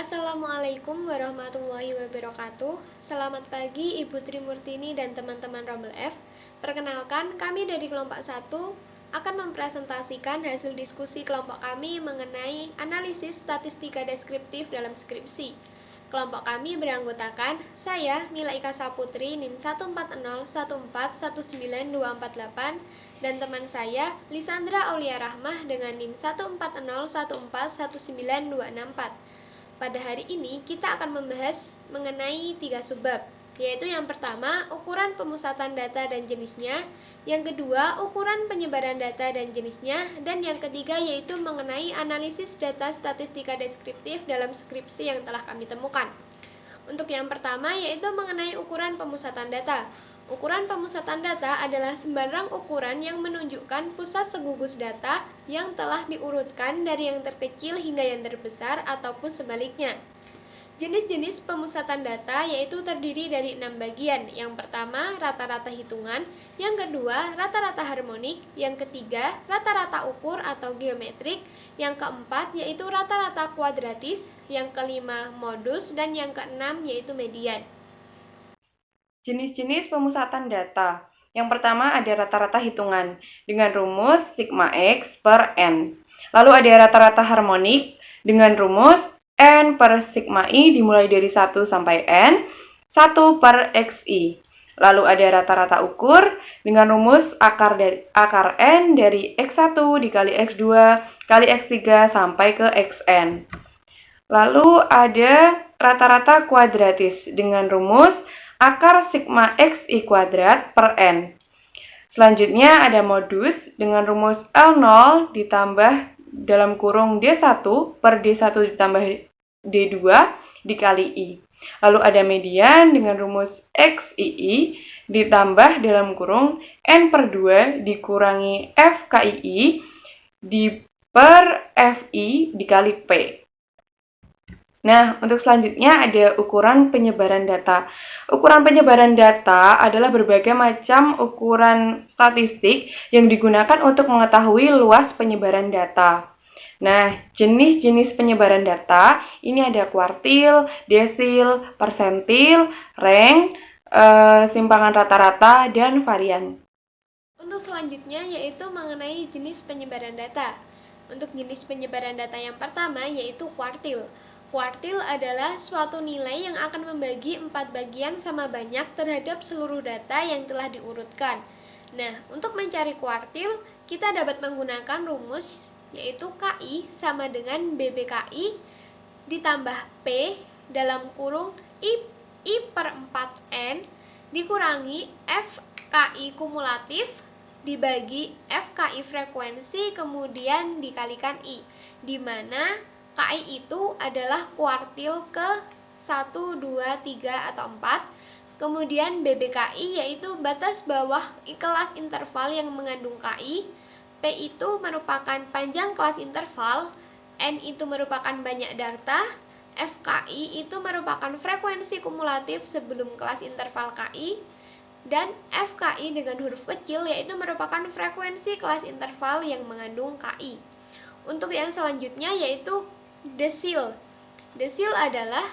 Assalamualaikum warahmatullahi wabarakatuh. Selamat pagi Ibu Trimurtini dan teman-teman Rombel F. Perkenalkan, kami dari kelompok 1 akan mempresentasikan hasil diskusi kelompok kami mengenai analisis statistika deskriptif dalam skripsi. Kelompok kami beranggotakan saya, Mila Ika Saputri, NIM 14014192448, dan teman saya, Lisandra Aulia Rahmah dengan NIM 140141924. Pada hari ini kita akan membahas mengenai 3 subbab, yaitu yang pertama ukuran pemusatan data dan jenisnya, yang kedua ukuran penyebaran data dan jenisnya, dan yang ketiga yaitu mengenai analisis data statistika deskriptif dalam skripsi yang telah kami temukan. Untuk yang pertama yaitu mengenai ukuran pemusatan data. Ukuran pemusatan data adalah sembarang ukuran yang menunjukkan pusat segugus data yang telah diurutkan dari yang terkecil hingga yang terbesar ataupun sebaliknya. Jenis-jenis pemusatan data yaitu terdiri dari 6 bagian. Yang pertama, rata-rata hitungan. Yang kedua, rata-rata harmonik. Yang ketiga, rata-rata ukur atau geometrik. Yang keempat, yaitu rata-rata kuadratis. Yang kelima, modus. Dan yang keenam, yaitu median. Jenis-jenis pemusatan data. Yang pertama ada rata-rata hitungan dengan rumus sigma X per N. Lalu ada rata-rata harmonik dengan rumus N per sigma I dimulai dari 1 sampai N, 1 per XI. Lalu ada rata-rata ukur dengan rumus akar N dari X1 dikali X2 kali X3 sampai ke Xn. Lalu ada rata-rata kuadratis dengan rumus akar sigma xi kuadrat per n. Selanjutnya ada modus dengan rumus L0 ditambah dalam kurung D1 per D1 ditambah D2 dikali I. Lalu ada median dengan rumus XII ditambah dalam kurung N per 2 dikurangi FKII di per FI dikali P. Nah, untuk selanjutnya ada ukuran penyebaran data. Ukuran penyebaran data adalah berbagai macam ukuran statistik yang digunakan untuk mengetahui luas penyebaran data. Nah, jenis-jenis penyebaran data ini ada kuartil, desil, persentil, rank, simpangan rata-rata, dan varian. Untuk selanjutnya yaitu mengenai jenis penyebaran data. Untuk jenis penyebaran data yang pertama yaitu kuartil. Kuartil adalah suatu nilai yang akan membagi 4 bagian sama banyak terhadap seluruh data yang telah diurutkan. Nah, untuk mencari kuartil, kita dapat menggunakan rumus yaitu KI sama dengan BBKI ditambah P dalam kurung I per 4N dikurangi FKI kumulatif dibagi FKI frekuensi kemudian dikalikan I, di mana KI itu adalah kuartil ke 1, 2, 3, atau 4. Kemudian BBKI yaitu batas bawah kelas interval yang mengandung KI. P itu merupakan panjang kelas interval. N itu merupakan banyak data. FKI itu merupakan frekuensi kumulatif sebelum kelas interval KI. Dan FKI dengan huruf kecil yaitu merupakan frekuensi kelas interval yang mengandung KI. Untuk yang selanjutnya yaitu desil. Desil adalah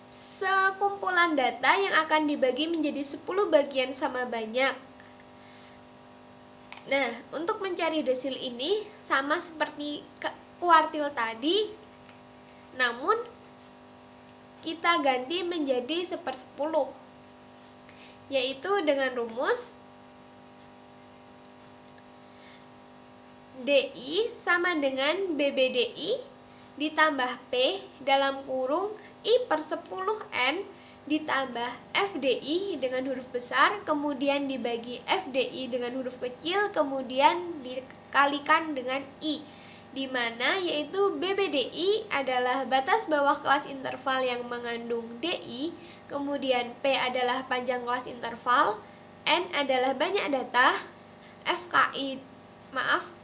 sekumpulan data yang akan dibagi menjadi 10 bagian sama banyak. Nah, untuk mencari desil ini sama seperti kuartil tadi, namun kita ganti menjadi 1/10, yaitu dengan rumus DI sama dengan BBDI ditambah P dalam kurung I per 10N ditambah FDI dengan huruf besar, kemudian dibagi FDI dengan huruf kecil, kemudian dikalikan dengan I, di mana yaitu BBDI adalah batas bawah kelas interval yang mengandung DI, kemudian P adalah panjang kelas interval, N adalah banyak data,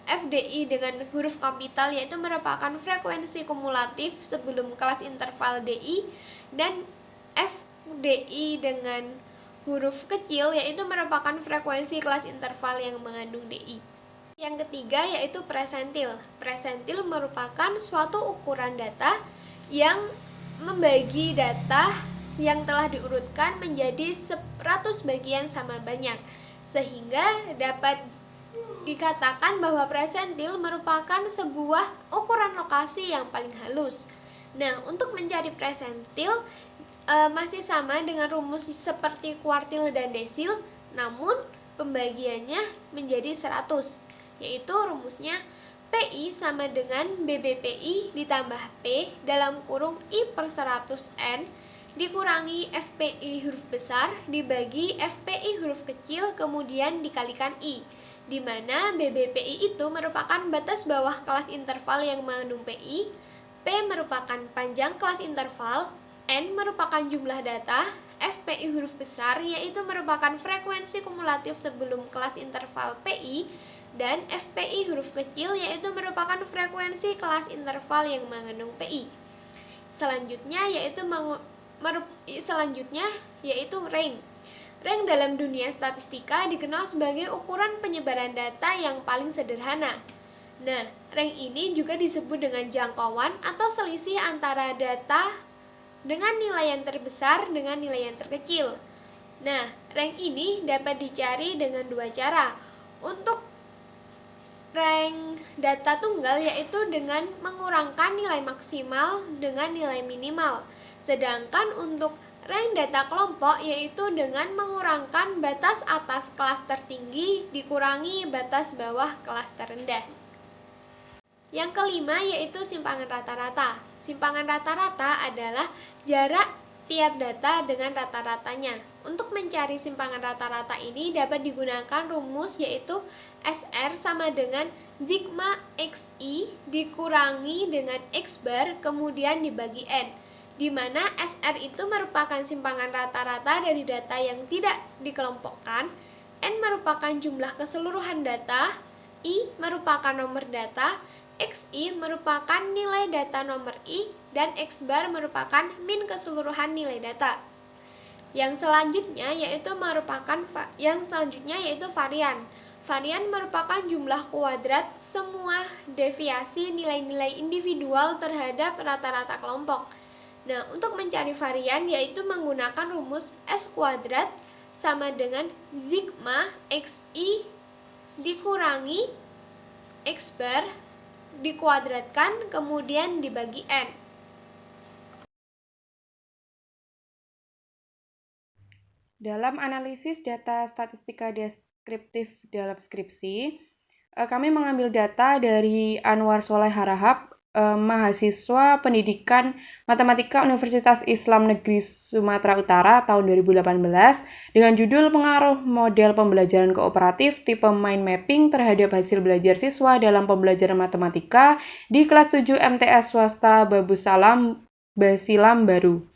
FDI dengan huruf kapital yaitu merupakan frekuensi kumulatif sebelum kelas interval DI, dan FDI dengan huruf kecil yaitu merupakan frekuensi kelas interval yang mengandung DI. Yang ketiga yaitu presentil. Presentil merupakan suatu ukuran data yang membagi data yang telah diurutkan menjadi 100 bagian sama banyak, sehingga dapat dikatakan bahwa presentil merupakan sebuah ukuran lokasi yang paling halus. Nah, untuk mencari presentil masih sama dengan rumus seperti kuartil dan desil, namun pembagiannya menjadi 100, yaitu rumusnya PI sama dengan BBPI ditambah P dalam kurung I per 100N dikurangi FPI huruf besar dibagi FPI huruf kecil kemudian dikalikan I, di mana BBPI itu merupakan batas bawah kelas interval yang mengandung PI, P merupakan panjang kelas interval, N merupakan jumlah data, FPI huruf besar yaitu merupakan frekuensi kumulatif sebelum kelas interval PI, dan FPI huruf kecil yaitu merupakan frekuensi kelas interval yang mengandung PI. Selanjutnya yaitu rank. Rank dalam dunia statistika dikenal sebagai ukuran penyebaran data yang paling sederhana. Nah, rank ini juga disebut dengan jangkauan atau selisih antara data dengan nilai yang terbesar dengan nilai yang terkecil. Nah, rank ini dapat dicari dengan dua cara. Untuk rank data tunggal yaitu dengan mengurangkan nilai maksimal dengan nilai minimal. Sedangkan untuk rank data kelompok yaitu dengan mengurangkan batas atas kelas tertinggi dikurangi batas bawah kelas terendah. Yang kelima yaitu simpangan rata-rata. Simpangan rata-rata adalah jarak tiap data dengan rata-ratanya. Untuk mencari simpangan rata-rata ini dapat digunakan rumus yaitu SR sama dengan sigma XI dikurangi dengan X bar kemudian dibagi N, di mana SR itu merupakan simpangan rata-rata dari data yang tidak dikelompokkan, N merupakan jumlah keseluruhan data, I merupakan nomor data, XI merupakan nilai data nomor I, dan X bar merupakan min keseluruhan nilai data. Yang selanjutnya yaitu varian. Varian merupakan jumlah kuadrat semua deviasi nilai-nilai individual terhadap rata-rata kelompok. Nah, untuk mencari varian yaitu menggunakan rumus S kuadrat sama dengan sigma XI dikurangi X bar dikuadratkan kemudian dibagi N. Dalam analisis data statistika deskriptif dalam skripsi, kami mengambil data dari Anwar Soleh Harahap, mahasiswa pendidikan matematika Universitas Islam Negeri Sumatera Utara tahun 2018 dengan judul Pengaruh Model Pembelajaran Kooperatif Tipe Mind Mapping terhadap hasil belajar siswa dalam pembelajaran matematika di kelas 7 MTS swasta Basilam Baru.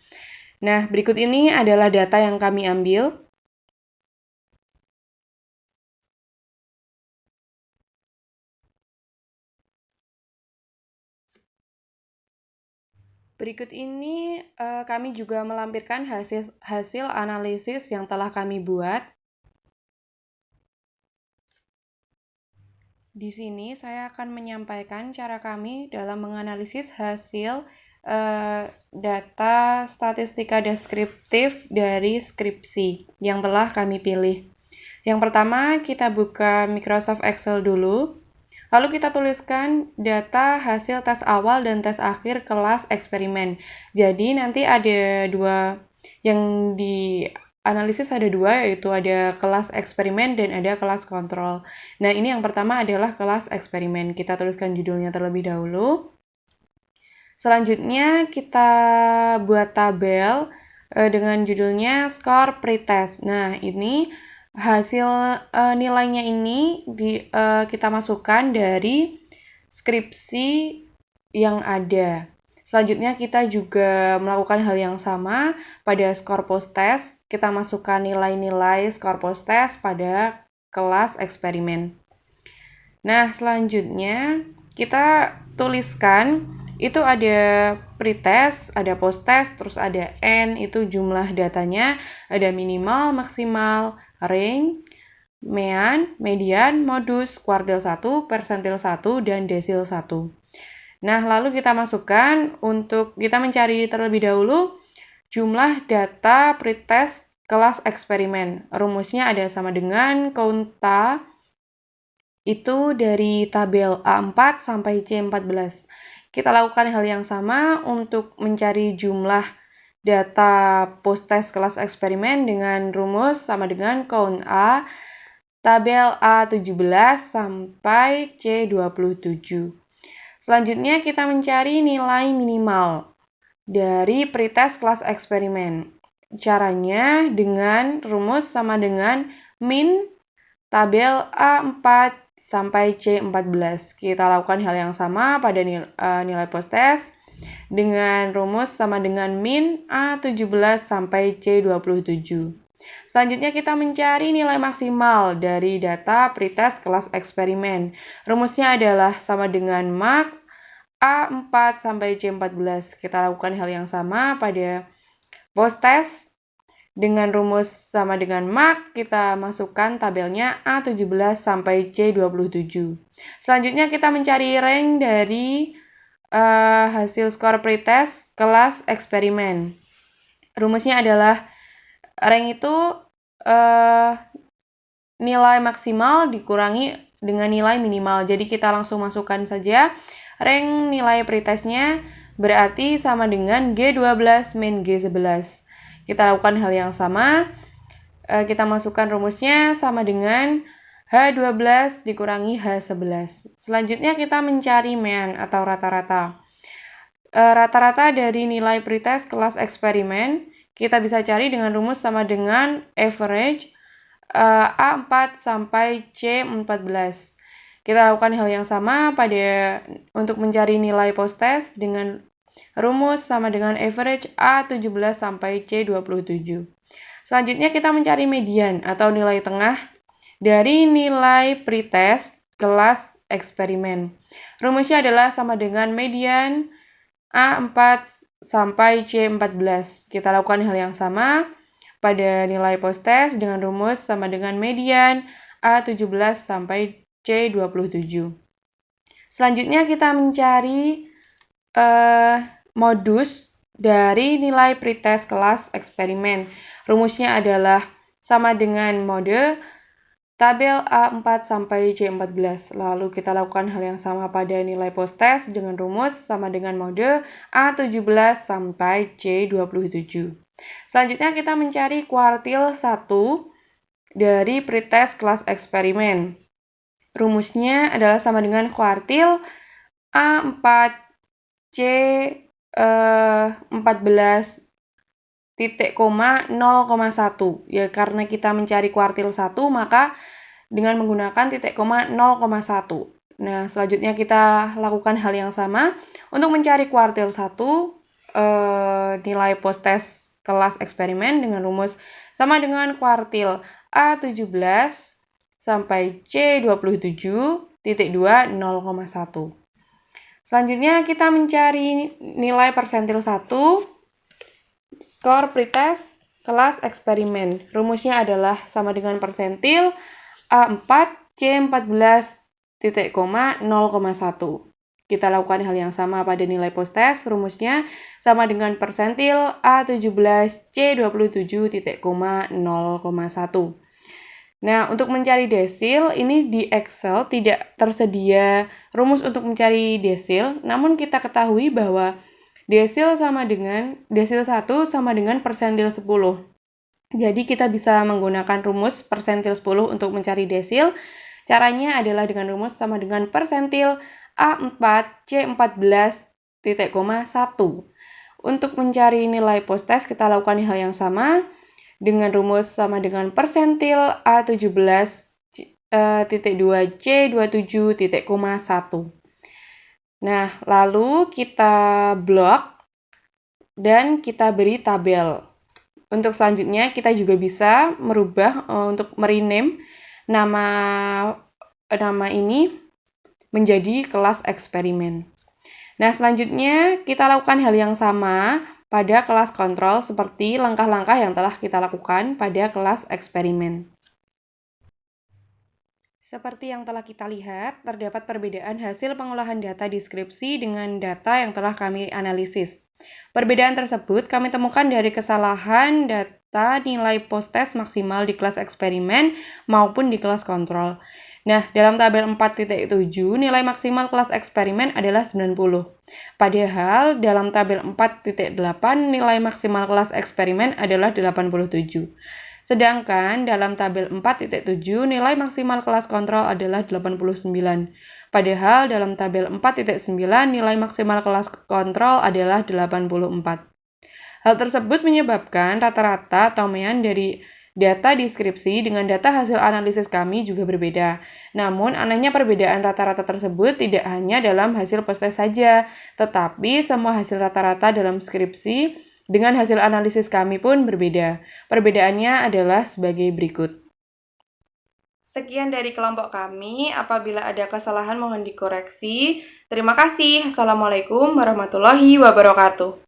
Nah, berikut ini adalah data yang kami ambil. Berikut ini kami juga melampirkan hasil analisis yang telah kami buat. Di sini saya akan menyampaikan cara kami dalam menganalisis hasil data statistika deskriptif dari skripsi yang telah kami pilih. Yang pertama, kita buka Microsoft Excel dulu. Lalu kita tuliskan data hasil tes awal dan tes akhir kelas eksperimen. Jadi nanti ada dua yang dianalisis, ada dua, yaitu ada kelas eksperimen dan ada kelas kontrol. Nah, ini yang pertama adalah kelas eksperimen. Kita tuliskan judulnya terlebih dahulu. Selanjutnya kita buat tabel dengan judulnya skor pretest. Nah, ini hasil nilainya ini kita masukkan dari skripsi yang ada. Selanjutnya kita juga melakukan hal yang sama pada skor post-test. Kita masukkan nilai-nilai skor post-test pada kelas eksperimen. Nah, selanjutnya kita tuliskan itu ada pretest, ada post-test, terus ada N, itu jumlah datanya, ada minimal, maksimal, range, mean, median, modus, kuartil 1, persentil 1, dan desil 1. Nah, lalu kita masukkan untuk kita mencari terlebih dahulu jumlah data pretest kelas eksperimen. Rumusnya ada sama dengan count itu dari tabel A4 sampai C14. Kita lakukan hal yang sama untuk mencari jumlah data post-test kelas eksperimen dengan rumus sama dengan count A, tabel A17 sampai C27. Selanjutnya kita mencari nilai minimal dari pretest kelas eksperimen. Caranya dengan rumus sama dengan min tabel A4 sampai C14. Kita lakukan hal yang sama pada nilai post-test dengan rumus sama dengan min A17 sampai C27. Selanjutnya kita mencari nilai maksimal dari data pretest kelas eksperimen. Rumusnya adalah sama dengan max A4 sampai C14. Kita lakukan hal yang sama pada post-test dengan rumus sama dengan max, kita masukkan tabelnya A17 sampai C27. Selanjutnya kita mencari rank dari hasil skor pretest kelas eksperimen. Rumusnya adalah rank itu nilai maksimal dikurangi dengan nilai minimal. Jadi kita langsung masukkan saja rank nilai pretestnya berarti sama dengan G12 min G11. Kita lakukan hal yang sama. Kita masukkan rumusnya sama dengan H12 dikurangi H11. Selanjutnya kita mencari mean atau rata-rata. Rata-rata dari nilai pretest kelas eksperimen kita bisa cari dengan rumus sama dengan average A4 sampai C14. Kita lakukan hal yang sama untuk mencari nilai post-test dengan rumus sama dengan average A17 sampai C27. Selanjutnya kita mencari median atau nilai tengah dari nilai pretest kelas eksperimen. Rumusnya adalah sama dengan median A4 sampai C14. Kita lakukan hal yang sama pada nilai post-test dengan rumus sama dengan median A17 sampai C27. Selanjutnya kita mencari modus dari nilai pretest kelas eksperimen. Rumusnya adalah sama dengan mode tabel A4 sampai C14. Lalu kita lakukan hal yang sama pada nilai post-test dengan rumus sama dengan mode A17 sampai C27. Selanjutnya kita mencari kuartil 1 dari pretest kelas eksperimen. Rumusnya adalah sama dengan kuartil A4 C14 titik koma 0,1. Ya, karena kita mencari kuartil 1, maka dengan menggunakan titik koma 0,1. Nah, selanjutnya kita lakukan hal yang sama untuk mencari kuartil 1 nilai post-test kelas eksperimen dengan rumus sama dengan kuartil A17 sampai C27 titik 2 0,1. Selanjutnya kita mencari nilai persentil 1 skor pretest kelas eksperimen. Rumusnya adalah sama dengan persentil A4 C14 titik koma 0,1. Kita lakukan hal yang sama pada nilai post-test. Rumusnya sama dengan persentil A17 C27 titik koma 0,1. Nah, untuk mencari desil, ini di Excel tidak tersedia rumus untuk mencari desil, namun kita ketahui bahwa desil 1 sama dengan persentil 10. Jadi kita bisa menggunakan rumus persentil 10 untuk mencari desil. Caranya adalah dengan rumus sama dengan persentil A4 C14 titik koma 1. Untuk mencari nilai post-test kita lakukan hal yang sama dengan rumus sama dengan persentil A17 titik 2 C27 titik koma 1. Nah, lalu kita blok dan kita beri tabel. Untuk selanjutnya kita juga bisa merubah untuk merename nama ini menjadi kelas eksperimen. Nah, selanjutnya kita lakukan hal yang sama pada kelas kontrol seperti langkah-langkah yang telah kita lakukan pada kelas eksperimen. Seperti yang telah kita lihat, terdapat perbedaan hasil pengolahan data deskripsi dengan data yang telah kami analisis. Perbedaan tersebut kami temukan dari kesalahan data nilai post-test maksimal di kelas eksperimen maupun di kelas kontrol. Nah, dalam tabel 4.7, nilai maksimal kelas eksperimen adalah 90. Padahal dalam tabel 4.8, nilai maksimal kelas eksperimen adalah 87. Sedangkan dalam tabel 4.7, nilai maksimal kelas kontrol adalah 89. Padahal dalam tabel 4.9, nilai maksimal kelas kontrol adalah 84. Hal tersebut menyebabkan rata-rata atau mean dari data deskripsi dengan data hasil analisis kami juga berbeda. Namun, anehnya perbedaan rata-rata tersebut tidak hanya dalam hasil post-test saja, tetapi semua hasil rata-rata dalam skripsi dengan hasil analisis kami pun berbeda. Perbedaannya adalah sebagai berikut. Sekian dari kelompok kami. Apabila ada kesalahan mohon dikoreksi. Terima kasih. Assalamualaikum warahmatullahi wabarakatuh.